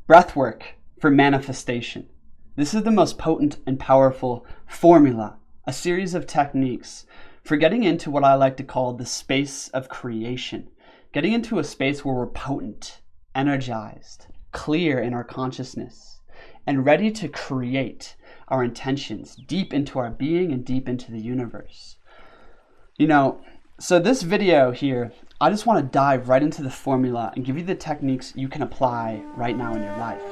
Breath work for manifestation. This is the most potent and powerful formula, a series of techniques for getting into what I like to call the space of creation. Getting into a space where we're potent, energized, clear in our consciousness, and ready to create our intentions deep into our being and deep into the universe. So this video here, I just want to dive right into the formula and give you the techniques you can apply right now in your life.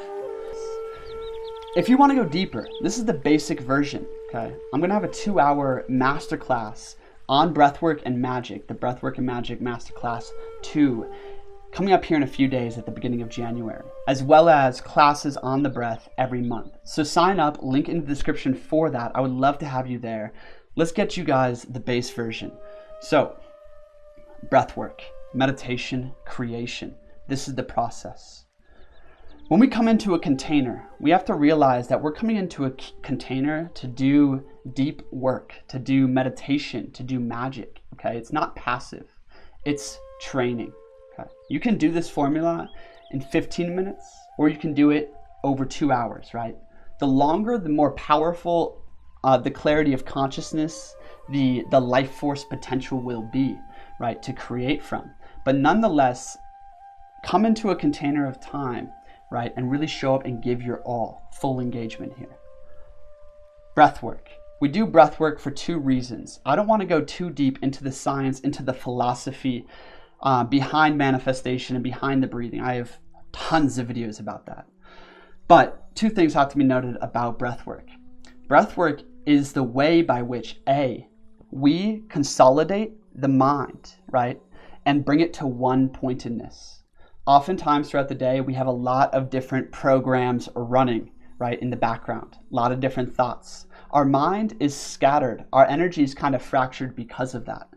If you want to go deeper, this is the basic version, okay? I'm going to have a 2-hour masterclass on breathwork and magic, the Breathwork and Magic Masterclass 2, coming up here in a few days at the beginning of January, as well as classes on the breath every month. So sign up, link in the description for that. I would love to have you there. Let's get you guys the base version. So, breathwork, meditation, creation. This is the process. When we come into a container, we have to realize that we're coming into a container to do deep work, to do meditation, to do magic, okay? It's not passive, it's training, okay? You can do this formula in 15 minutes, or you can do it over 2 hours, right? The longer, the more powerful the clarity of consciousness, the life force potential will be, right, to create from. But nonetheless, come into a container of time, right, and really show up and give your all, full engagement here. Breathwork. We do breathwork for 2 reasons. I don't want to go too deep into the science, into the philosophy behind manifestation and behind the breathing. I have tons of videos about that. But 2 things have to be noted about breathwork. Breathwork is the way by which, A, we consolidate the mind, right, and bring it to one pointedness. Oftentimes throughout the day, we have a lot of different programs running, right, in the background, a lot of different thoughts. Our mind is scattered. Our energy is kind of fractured because of that.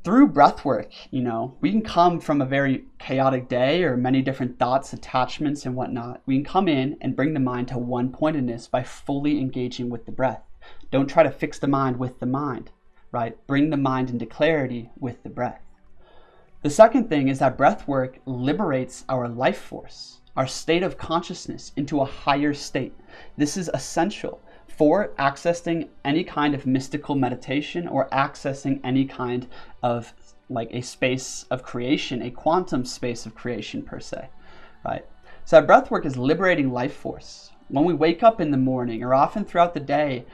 Through breath work, we can come from a very chaotic day or many different thoughts, attachments, and whatnot. We can come in and bring the mind to one pointedness by fully engaging with the breath. Don't try to fix the mind with the mind, right? Bring the mind into clarity with the breath. The second thing is that breath work liberates our life force, our state of consciousness into a higher state. This is essential for accessing any kind of mystical meditation or accessing any kind of like a space of creation, a quantum space of creation per se, right? So that breath work is liberating life force. When we wake up in the morning or often throughout the day,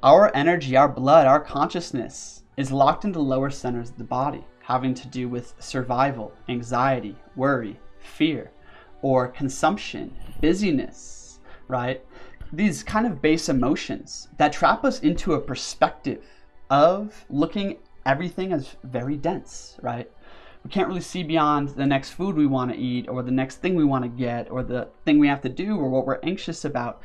our energy, our blood, our consciousness is locked into lower centers of the body, having to do with survival, anxiety, worry, fear, or consumption, busyness, right? These kind of base emotions that trap us into a perspective of looking everything as very dense, right? We can't really see beyond the next food we want to eat or the next thing we want to get or the thing we have to do or what we're anxious about.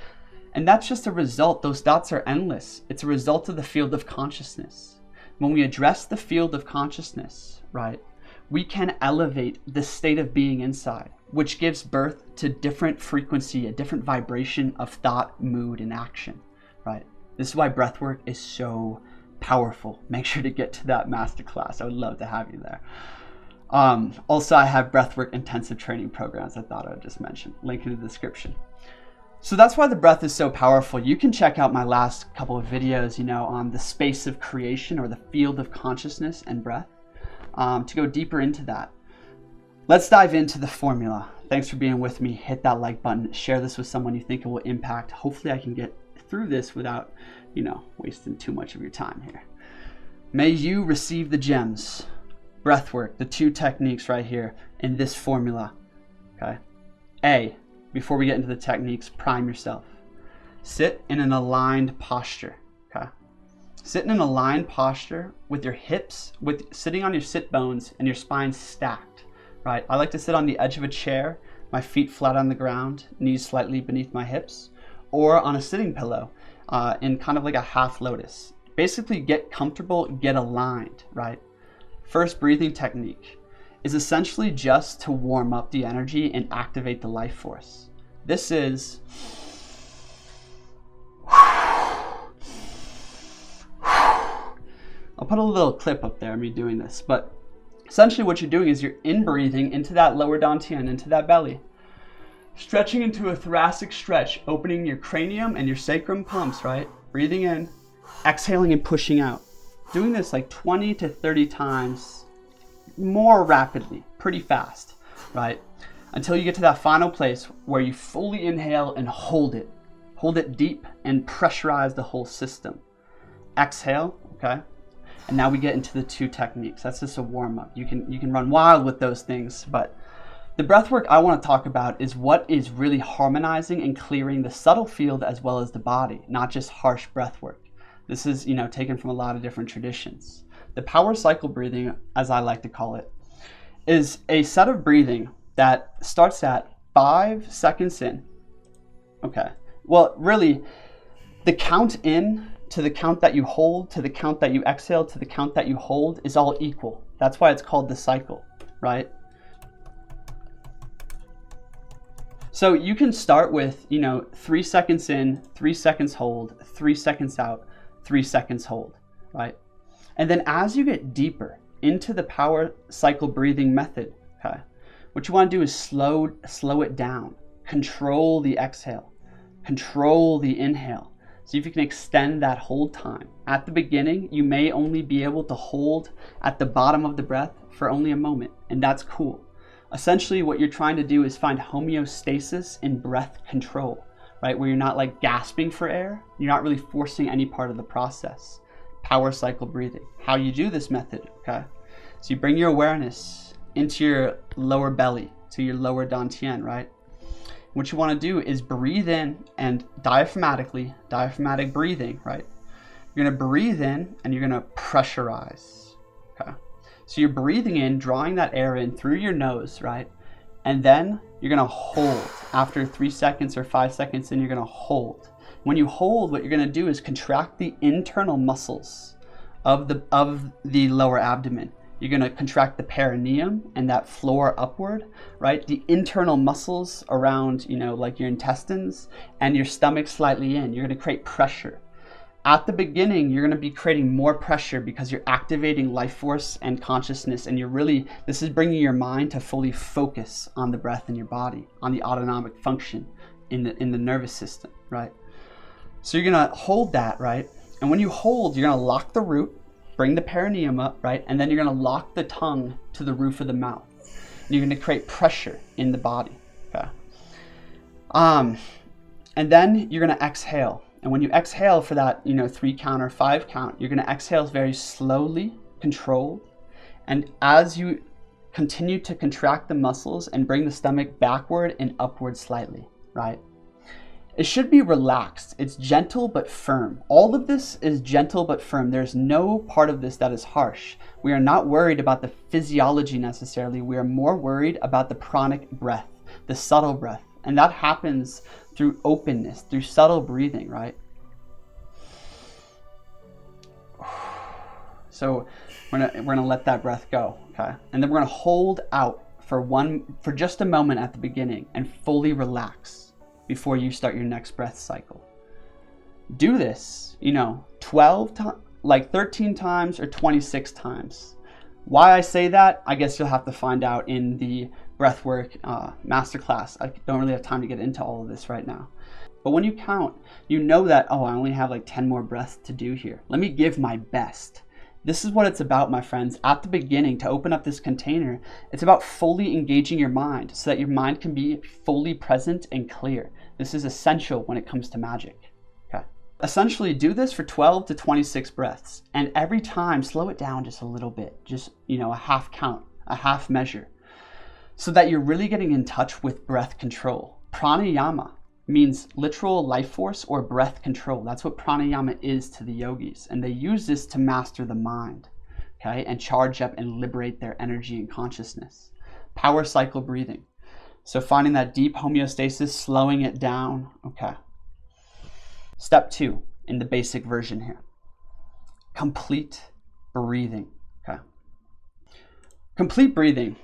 And that's just a result. Those thoughts are endless. It's a result of the field of consciousness. When we address the field of consciousness, right, we can elevate the state of being inside, which gives birth to different frequency, a different vibration of thought, mood, and action, right? This is why breathwork is so powerful. Make sure to get to that masterclass. I would love to have you there. Also, I have breathwork intensive training programs I thought I would just mention. Link in the description. So that's why the breath is so powerful. You can check out my last couple of videos, on the space of creation or the field of consciousness and breath to go deeper into that. Let's dive into the formula. Thanks for being with me. Hit that like button. Share this with someone you think it will impact. Hopefully I can get through this without, wasting too much of your time here. May you receive the gems, breathwork, the 2 techniques right here in this formula, okay? A, before we get into the techniques, prime yourself. Sit in an aligned posture, okay? Sit in an aligned posture with your hips, sitting on your sit bones and your spine stacked, right? I like to sit on the edge of a chair, my feet flat on the ground, knees slightly beneath my hips, or on a sitting pillow in kind of like a half lotus. Basically get comfortable, get aligned, right? First breathing technique is essentially just to warm up the energy and activate the life force. This is I'll put a little clip up there of me doing this, but essentially what you're doing is you're in-breathing into that lower dantian, into that belly. Stretching into a thoracic stretch, opening your cranium and your sacrum pumps, right? Breathing in, exhaling and pushing out. Doing this like 20 to 30 times more rapidly, pretty fast, right? Until you get to that final place where you fully inhale and hold it. Hold it deep and pressurize the whole system. Exhale, okay? And now we get into the 2 techniques. That's just a warm-up. You can run wild with those things, but the breath work I want to talk about is what is really harmonizing and clearing the subtle field as well as the body, not just harsh breath work. This is, taken from a lot of different traditions. The power cycle breathing, as I like to call it, is a set of breathing that starts at 5 seconds in. Okay. Well, really, the count in to the count that you hold, to the count that you exhale, to the count that you hold is all equal. That's why it's called the cycle, right? So you can start with, 3 seconds in, 3 seconds hold, 3 seconds out, 3 seconds hold, right? And then as you get deeper into the power cycle breathing method, okay, what you want to do is slow it down. Control the exhale. Control the inhale. See if you can extend that hold time. At the beginning, you may only be able to hold at the bottom of the breath for only a moment, and that's cool. Essentially, what you're trying to do is find homeostasis in breath control, right? Where you're not like gasping for air. You're not really forcing any part of the process. Power cycle breathing. How you do this method, okay? So you bring your awareness into your lower belly, to your lower dantian, right? What you want to do is breathe in and diaphragmatic breathing, right? You're going to breathe in and you're going to pressurize, okay? So you're breathing in, drawing that air in through your nose, right? And then you're going to hold. After 3 seconds or 5 seconds in, you're going to hold. When you hold, what you're going to do is contract the internal muscles of the lower abdomen. You're going to contract the perineum and that floor upward, right? The internal muscles around, like your intestines and your stomach slightly in. You're going to create pressure. At the beginning, you're going to be creating more pressure because you're activating life force and consciousness, and this is bringing your mind to fully focus on the breath in your body, on the autonomic function in the nervous system, right? So you're going to hold that, right? And when you hold, you're going to lock the root, bring the perineum up, right? And then you're going to lock the tongue to the roof of the mouth. And you're going to create pressure in the body, okay? And then you're going to exhale. And when you exhale for that, 3 count or 5 count, you're going to exhale very slowly, controlled. And as you continue to contract the muscles and bring the stomach backward and upward slightly, right? It should be relaxed. It's gentle but firm. All of this is gentle but firm. There's no part of this that is harsh. We are not worried about the physiology necessarily. We are more worried about the pranic breath, the subtle breath. And that happens through openness, through subtle breathing, right? So we're gonna let that breath go, okay? And then we're gonna hold out for just a moment at the beginning and fully relax before you start your next breath cycle. Do this, 13 times or 26 times. Why I say that, I guess you'll have to find out in the breathwork masterclass. I don't really have time to get into all of this right now. But when you count, you know that, I only have 10 more breaths to do here. Let me give my best. This is what it's about, my friends. At the beginning, to open up this container, it's about fully engaging your mind so that your mind can be fully present and clear. This is essential when it comes to magic. Okay. Essentially, do this for 12 to 26 breaths. And every time, slow it down just a little bit. Just, a half count, a half measure. So that you're really getting in touch with breath control. Pranayama means literal life force or breath control. That's what pranayama is to the yogis. And they use this to master the mind, okay, and charge up and liberate their energy and consciousness. Power cycle breathing. So finding that deep homeostasis, slowing it down, okay. Step 2 in the basic version here. Complete breathing, okay. Complete breathing.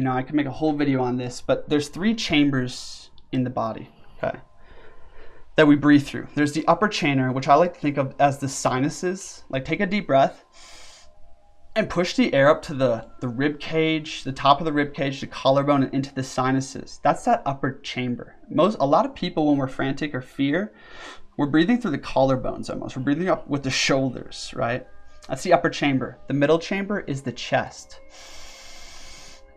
I could make a whole video on this, but there's 3 chambers in the body, okay, that we breathe through. There's the upper chamber, which I like to think of as the sinuses. Take a deep breath and push the air up to the rib cage, the top of the rib cage, the collarbone, and into the sinuses. That's that upper chamber. A lot of people, when we're frantic or fear, we're breathing through the collarbones almost. We're breathing up with the shoulders, right? That's the upper chamber. The middle chamber is the chest.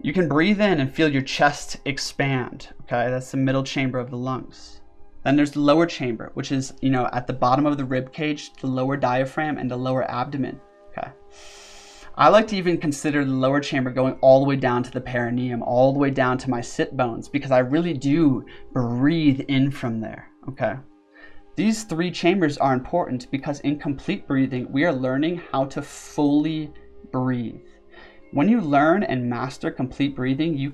You can breathe in and feel your chest expand, okay? That's the middle chamber of the lungs. Then there's the lower chamber, which is, at the bottom of the rib cage, the lower diaphragm and the lower abdomen, okay? I like to even consider the lower chamber going all the way down to the perineum, all the way down to my sit bones, because I really do breathe in from there, okay? These three chambers are important because in complete breathing, we are learning how to fully breathe. When you learn and master complete breathing, you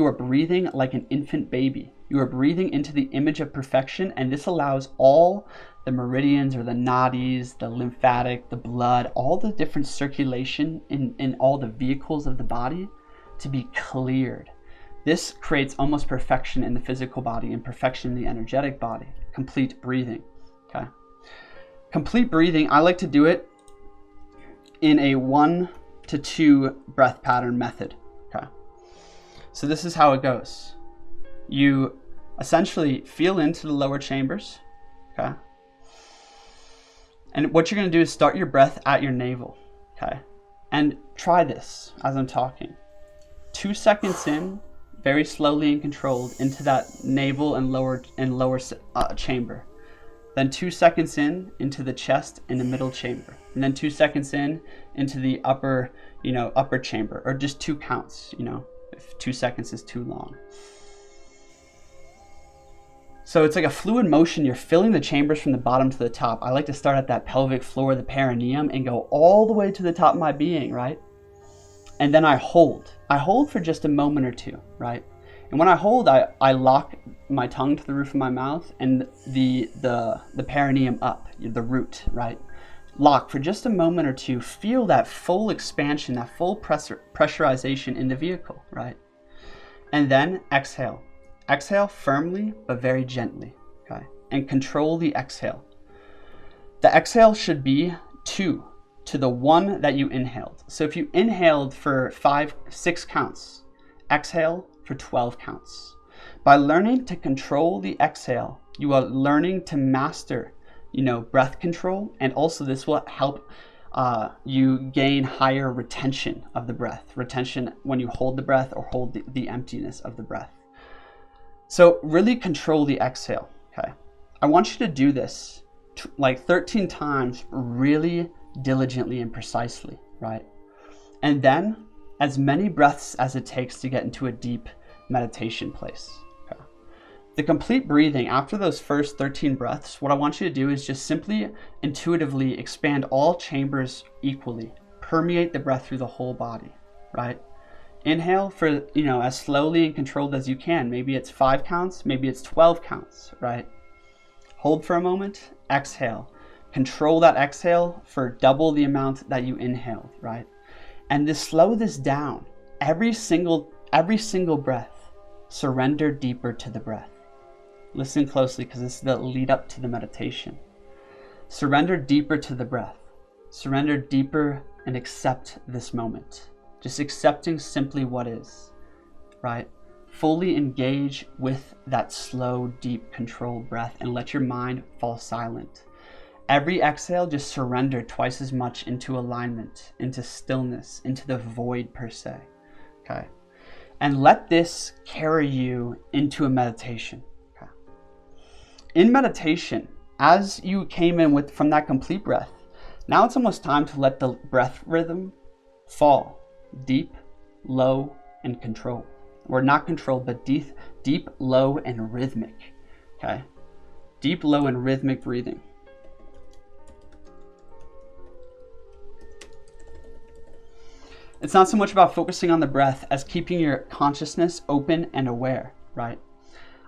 are breathing like an infant baby. You are breathing into the image of perfection, and this allows all the meridians or the nadis, the lymphatic, the blood, all the different circulation in all the vehicles of the body to be cleared. This creates almost perfection in the physical body and perfection in the energetic body. Complete breathing, okay? Complete breathing, I like to do it in a 1 to 2 breath pattern method, okay? So this is how it goes. You essentially feel into the lower chambers, okay? And what you're gonna do is start your breath at your navel, okay? And try this as I'm talking. 2 seconds in, very slowly and controlled, into that navel and lower chamber. Then 2 seconds in, into the chest and the middle chamber. And then 2 seconds in, into the upper chamber, or just 2 counts, if 2 seconds is too long. So it's like a fluid motion. You're filling the chambers from the bottom to the top. I like to start at that pelvic floor, the perineum, and go all the way to the top of my being, right? And then I hold. I hold for just a moment or two, right? And when I hold, I lock my tongue to the roof of my mouth and the perineum up, the root, right? Lock for just a moment or two. Feel that full expansion, that full pressurization in the vehicle, right? And then exhale. Exhale firmly, but very gently, okay? And control the exhale. The exhale should be 2 to the 1 that you inhaled. So if you inhaled for 6 counts, exhale for 12 counts. By learning to control the exhale, you are learning to master, breath control, and also this will help you gain higher retention of the breath. Retention when you hold the breath or hold the emptiness of the breath. So really control the exhale, okay? I want you to do this like 13 times really diligently and precisely, right? And then as many breaths as it takes to get into a deep meditation place. Okay. The complete breathing, after those first 13 breaths, what I want you to do is just simply intuitively expand all chambers equally. Permeate the breath through the whole body, right? Inhale for, as slowly and controlled as you can. Maybe it's 5 counts, maybe it's 12 counts, right? Hold for a moment, exhale. Control that exhale for double the amount that you inhaled, right? And to slow this down, every single breath, surrender deeper to the breath. Listen closely because this is the lead up to the meditation. Surrender deeper to the breath. Surrender deeper and accept this moment. Just accepting simply what is, right? Fully engage with that slow, deep, controlled breath and let your mind fall silent. Every exhale, just surrender twice as much into alignment, into stillness, into the void per se, okay? And let this carry you into a meditation, okay? In meditation, as you came in from that complete breath, now it's almost time to let the breath rhythm fall, deep, low, and controlled. Or not controlled, but deep, low, and rhythmic, okay? Deep, low, and rhythmic breathing. It's not so much about focusing on the breath as keeping your consciousness open and aware, right?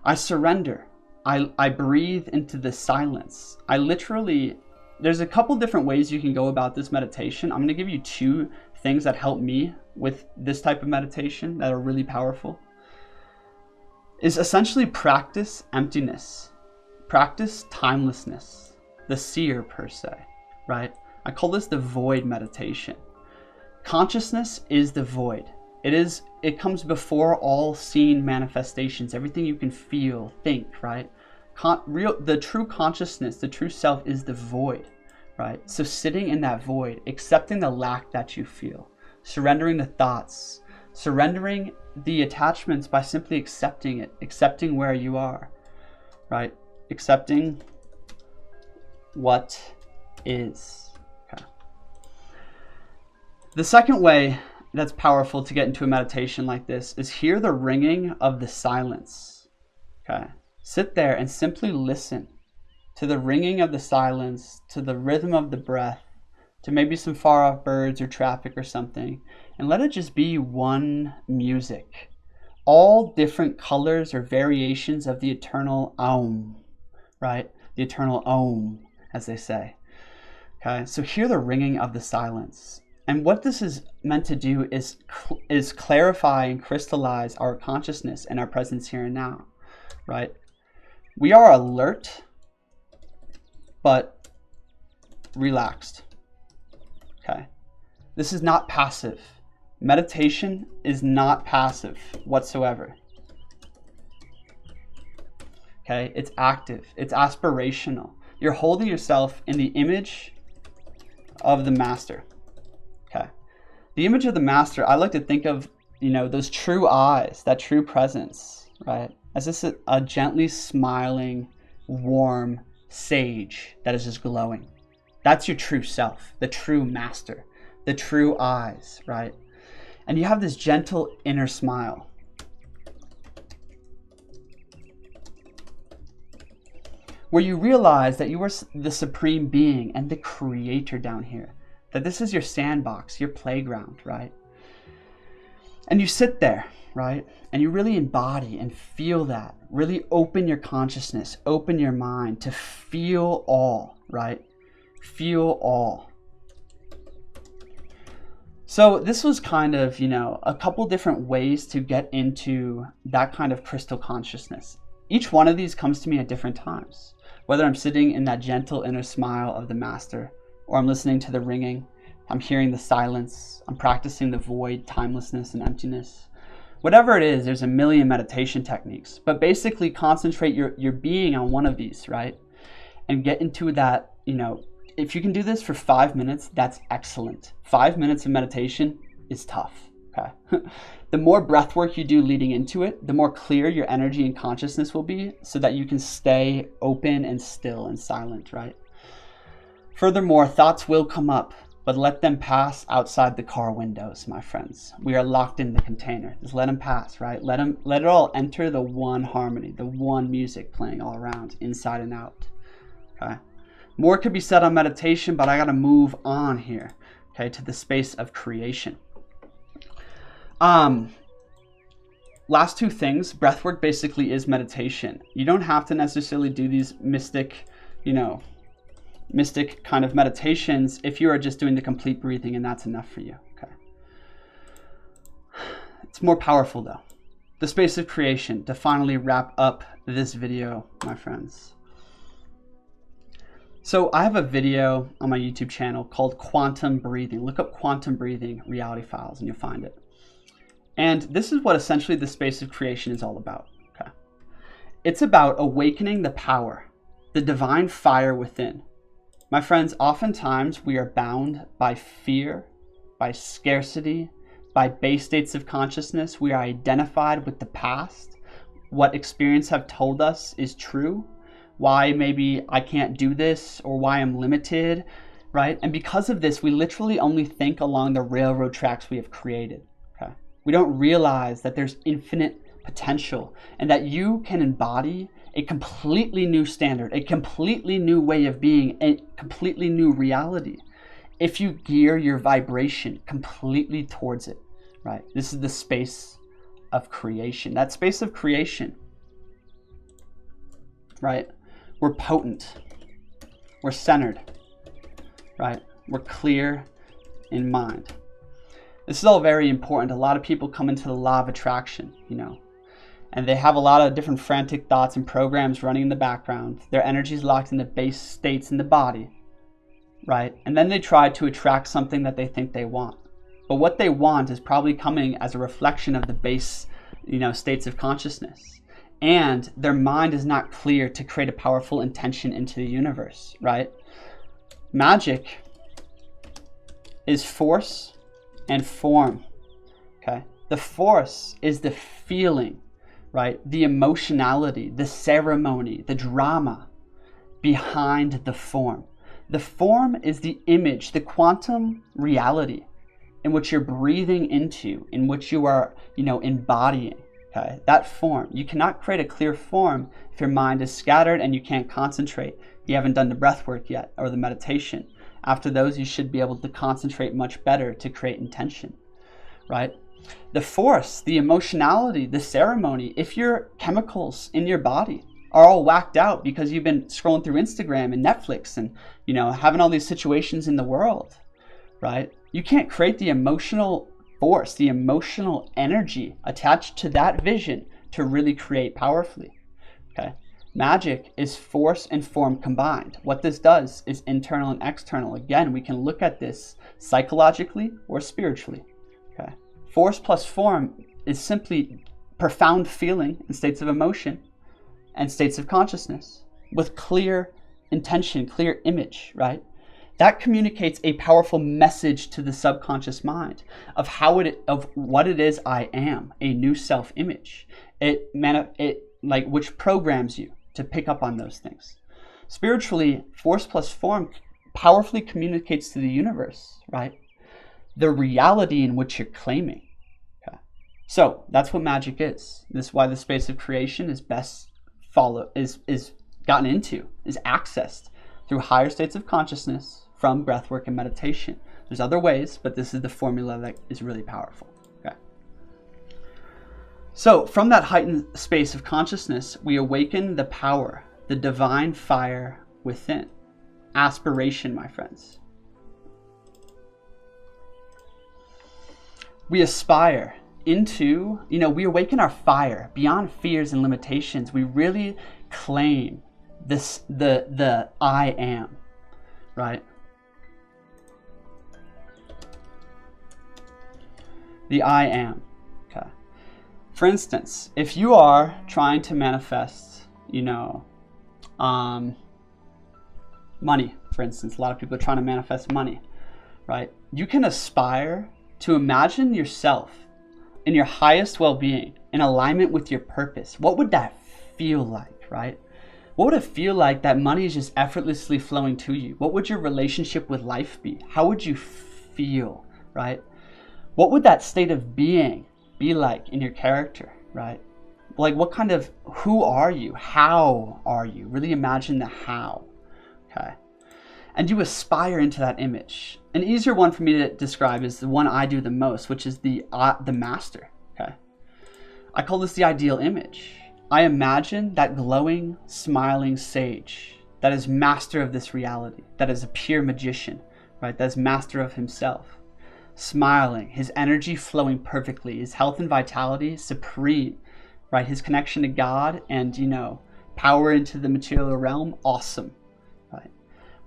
I surrender. I breathe into the silence. There's a couple different ways you can go about this meditation. I'm going to give you 2 things that help me with this type of meditation that are really powerful. Is essentially practice emptiness. Practice timelessness. The seer per se, right? I call this the void meditation. Consciousness is the void. It comes before all seen manifestations, everything you can feel, think, right? The true consciousness, the true self is the void, right? So sitting in that void, accepting the lack that you feel, surrendering the thoughts, surrendering the attachments by simply accepting it, accepting where you are, right? Accepting what is. Okay. The second way that's powerful to get into a meditation like this is hear the ringing of the silence. Okay. Sit there and simply listen to the ringing of the silence, to the rhythm of the breath, to maybe some far off birds or traffic or something, and let it just be one music. All different colors or variations of the eternal Aum, right? The eternal Om, as they say. Okay, so hear the ringing of the silence. And what this is meant to do is clarify and crystallize our consciousness and our presence here and now, right? We are alert, but relaxed. Okay, this is not passive. Meditation is not passive whatsoever. Okay, it's active, it's aspirational. You're holding yourself in the image of the master. Okay, the image of the master, I like to think of, those true eyes, that true presence, right? As this a gently smiling, warm sage that is just glowing. That's your true self, the true master, the true eyes, right? And you have this gentle inner smile. Where you realize that you are the supreme being and the creator down here. That this is your sandbox, your playground, right? And you sit there, right? And you really embody and feel that. Really open your consciousness, open your mind to feel all, right? Feel all. So this was kind of, a couple different ways to get into that kind of crystal consciousness. Each one of these comes to me at different times. Whether I'm sitting in that gentle inner smile of the master, or I'm listening to the ringing, I'm hearing the silence, I'm practicing the void, timelessness, and emptiness. Whatever it is, there's a million meditation techniques. But basically concentrate your being on one of these, right? And get into that, if you can do this for 5 minutes, that's excellent. 5 minutes of meditation is tough, okay? The more breath work you do leading into it, the more clear your energy and consciousness will be so that you can stay open and still and silent, right? Furthermore, thoughts will come up, but let them pass outside the car windows, my friends. We are locked in the container. Just let them pass, right? Let it all enter the one harmony, the one music playing all around, inside and out, okay? More could be said on meditation, but I got to move on here, okay, to the space of creation. Last two things, breathwork basically is meditation. You don't have to necessarily do these mystic kind of meditations if you are just doing the complete breathing and that's enough for you, okay? It's more powerful though. The space of creation, to finally wrap up this video, my friends. So I have a video on my YouTube channel called Quantum Breathing. Look up Quantum Breathing Reality Files and you'll find it. And this is what essentially the space of creation is all about. Okay? It's about awakening the power, the divine fire within. My friends, oftentimes we are bound by fear, by scarcity, by base states of consciousness. We are identified with the past, what experience have told us is true, why maybe I can't do this or why I'm limited, right? And because of this, we literally only think along the railroad tracks we have created. Okay? We don't realize that there's infinite potential and that you can embody a completely new standard, a completely new way of being, a completely new reality if you gear your vibration completely towards it, right? This is the space of creation. That space of creation, right? We're potent, we're centered, right? We're clear in mind. This is all very important. A lot of people come into the law of attraction, and they have a lot of different frantic thoughts and programs running in the background. Their energy is locked in the base states in the body, right? And then they try to attract something that they think they want. But what they want is probably coming as a reflection of the base, states of consciousness. And their mind is not clear to create a powerful intention into the universe, right? Magic is force and form, okay? The force is the feeling, right? The emotionality, the ceremony, the drama behind the form. The form is the image, the quantum reality in which you're breathing into, in which you are, embodying, okay? That form. You cannot create a clear form if your mind is scattered and you can't concentrate. You haven't done the breath work yet or the meditation. After those, you should be able to concentrate much better to create intention, right? The force, the emotionality, the ceremony, if your chemicals in your body are all whacked out because you've been scrolling through Instagram and Netflix and, having all these situations in the world, right? You can't create the emotional force, the emotional energy attached to that vision to really create powerfully, okay? Magic is force and form combined. What this does is internal and external. Again, we can look at this psychologically or spiritually, okay? Force plus form is simply profound feeling in states of emotion and states of consciousness with clear intention, clear image, right? That communicates a powerful message to the subconscious mind of what it is I am, a new self-image. Which programs you to pick up on those things. Spiritually, force plus form powerfully communicates to the universe, right? The reality in which you're claiming. Okay. So that's what magic is. This is why the space of creation is best gotten into, is accessed through higher states of consciousness from breathwork and meditation. There's other ways, but this is the formula that is really powerful. Okay. So from that heightened space of consciousness, we awaken the power, the divine fire within. Aspiration, my friends. We aspire into, we awaken our fire beyond fears and limitations. We really claim this, the I am, right? The I am, okay. For instance, if you are trying to manifest, money, for instance, a lot of people are trying to manifest money, right? You can aspire to imagine yourself in your highest well-being, in alignment with your purpose. What would that feel like, right? What would it feel like that money is just effortlessly flowing to you? What would your relationship with life be? How would you feel, right? What would that state of being be like in your character, right? Like who are you? How are you? Really imagine the how, okay? And you aspire into that image. An easier one for me to describe is the one I do the most, which is the master, okay? I call this the ideal image. I imagine that glowing, smiling sage that is master of this reality, that is a pure magician, right? That is master of himself. Smiling, his energy flowing perfectly, his health and vitality supreme, right? His connection to God and, power into the material realm, awesome, right?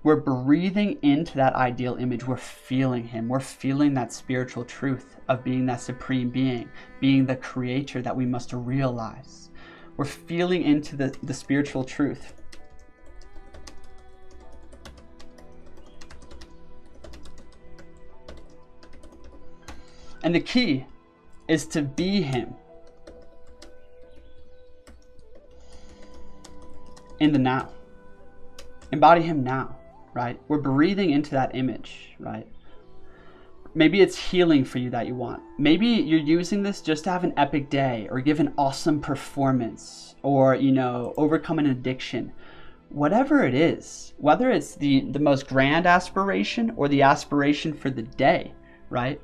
We're breathing into that ideal image. We're feeling him. We're feeling that spiritual truth of being that supreme being the creator that we must realize. We're feeling into the spiritual truth. And the key is to be him in the now. Embody him now, right? We're breathing into that image, right? Maybe it's healing for you that you want. Maybe you're using this just to have an epic day or give an awesome performance or, overcome an addiction. Whatever it is, whether it's the most grand aspiration or the aspiration for the day, right?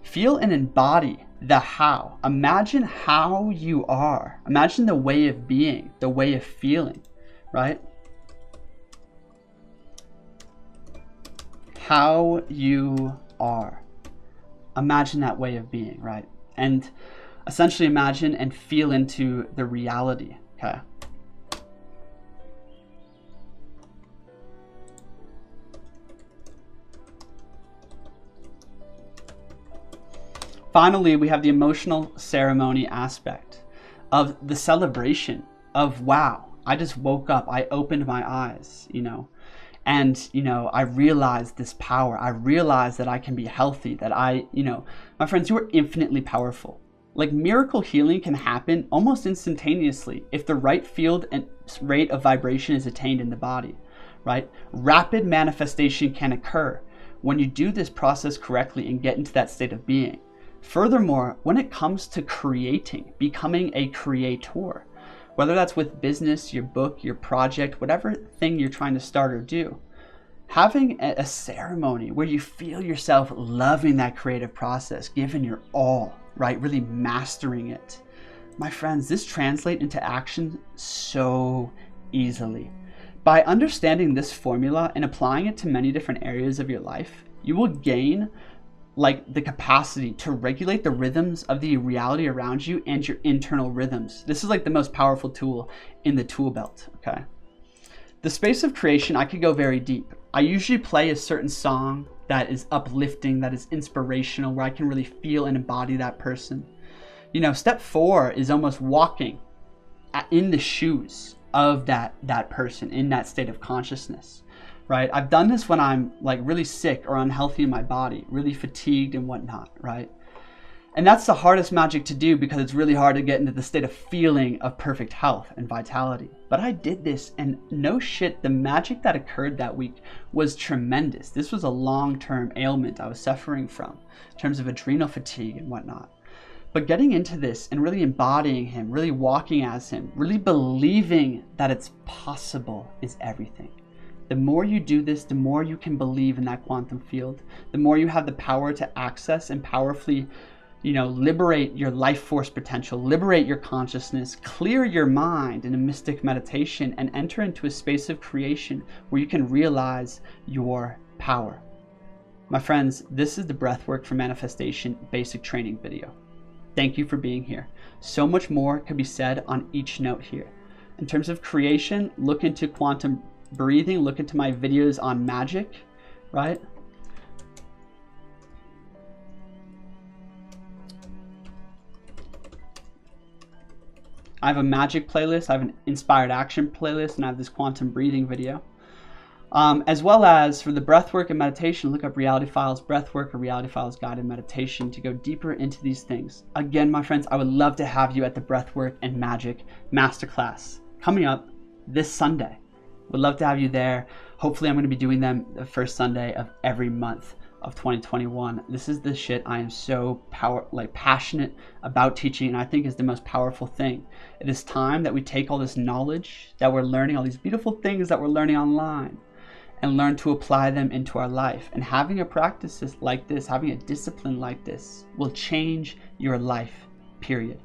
Feel and embody the how. Imagine how you are. Imagine the way of being, the way of feeling, right? How you are. Imagine that way of being, right? And essentially imagine and feel into the reality, okay? Finally, we have the emotional ceremony aspect of the celebration of, wow, I just woke up, I opened my eyes, and, I realized this power. I realized that I can be healthy, that my friends, you are infinitely powerful. Like, miracle healing can happen almost instantaneously if the right field and rate of vibration is attained in the body, right? Rapid manifestation can occur when you do this process correctly and get into that state of being. Furthermore, when it comes to creating, becoming a creator, whether that's with business, your book, your project, whatever thing you're trying to start or do, having a ceremony where you feel yourself loving that creative process, giving your all, right? Really mastering it. My friends, this translates into action so easily. By understanding this formula and applying it to many different areas of your life, you will gain the capacity to regulate the rhythms of the reality around you and your internal rhythms. This is the most powerful tool in the tool belt, okay? The space of creation, I could go very deep. I usually play a certain song that is uplifting, that is inspirational, where I can really feel and embody that person. Step 4 is almost walking in the shoes of that person, in that state of consciousness. Right? I've done this when I'm really sick or unhealthy in my body, really fatigued and whatnot, right? And that's the hardest magic to do because it's really hard to get into the state of feeling of perfect health and vitality. But I did this, and no shit, the magic that occurred that week was tremendous. This was a long-term ailment I was suffering from in terms of adrenal fatigue and whatnot. But getting into this and really embodying him, really walking as him, really believing that it's possible is everything. The more you do this, the more you can believe in that quantum field, the more you have the power to access and powerfully, liberate your life force potential, liberate your consciousness, clear your mind in a mystic meditation, and enter into a space of creation where you can realize your power. My friends, this is the Breathwork for Manifestation basic training video. Thank you for being here. So much more could be said on each note here. In terms of creation, look into quantum breathing, look into my videos on magic, right? I have a magic playlist, I have an inspired action playlist, and I have this quantum breathing video. As well as for the breathwork and meditation, look up Reality Files Breathwork or Reality Files Guided Meditation to go deeper into these things. Again, my friends, I would love to have you at the Breathwork and Magic Masterclass coming up this Sunday. Would love to have you there. Hopefully I'm going to be doing them the first Sunday of every month of 2021. This is the shit I am so passionate about teaching, and I think is the most powerful thing. It is time that we take all this knowledge that we're learning, all these beautiful things that we're learning online, and learn to apply them into our life. And having a practice like this, having a discipline like this will change your life, period.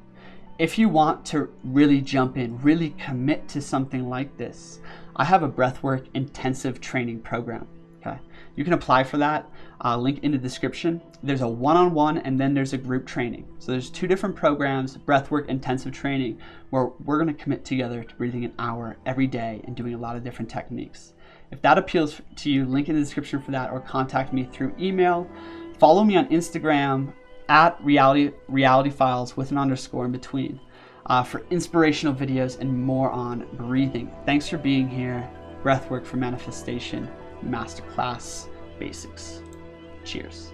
If you want to really jump in, really commit to something like this, I have a breathwork intensive training program. Okay, you can apply for that. Link in the description. There's a one-on-one and then there's a group training. So there's 2 different programs, breathwork intensive training, where we're going to commit together to breathing an hour every day and doing a lot of different techniques. If that appeals to you, link in the description for that, or contact me through email. Follow me on Instagram at reality files with an underscore in between. For inspirational videos and more on breathing. Thanks for being here. Breathwork for Manifestation Masterclass Basics. Cheers.